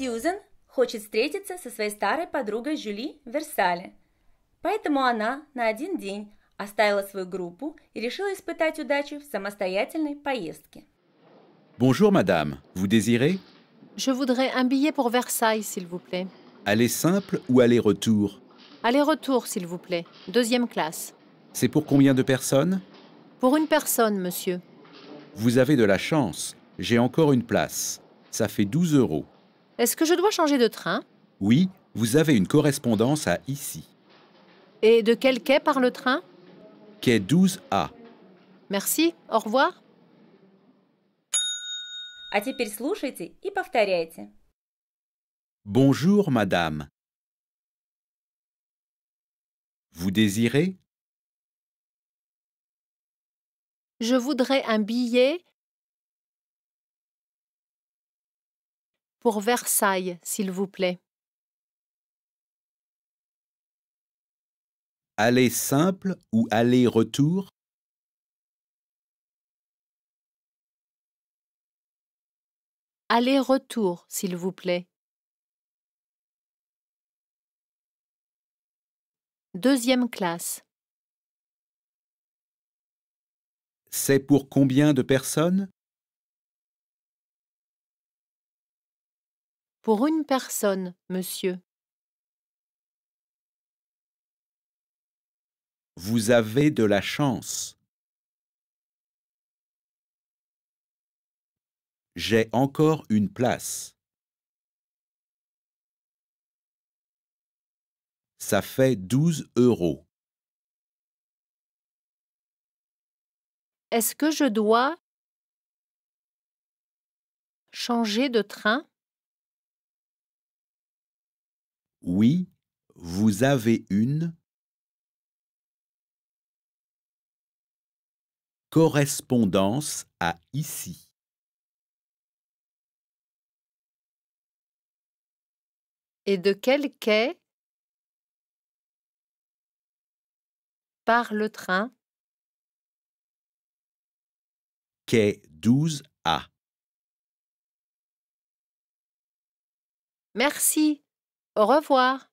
Сьюзен хочет встретиться со своей старой подругой Жюли в Версале. Поэтому она на один день оставила свою группу и решила испытать удачу в самостоятельной поездке. Bonjour madame, vous désirez? Je voudrais un billet pour Versailles, s'il vous plaît. Aller simple ou aller-retour? Aller-retour, s'il vous plaît. Deuxième classe. C'est pour combien de personnes? Pour une personne, monsieur. Vous avez de la chance, j'ai encore une place. Ça fait 12 €. Est-ce que je dois changer de train? Oui, vous avez une correspondance à ici. Et de quel quai part le train? Quai 12A. Merci, au revoir. А теперь слушайте и повторяйте. Bonjour madame. Vous désirez? Je voudrais un billet pour Versailles, s'il vous plaît. Aller simple ou aller-retour? Aller-retour, s'il vous plaît. Deuxième classe. C'est pour combien de personnes? Pour une personne, monsieur. Vous avez de la chance. J'ai encore une place. Ça fait 12 €. Est-ce que je dois changer de train? Oui, vous avez une correspondance à ici. Et de quel quai part le train? Quai 12A. Merci. Au revoir.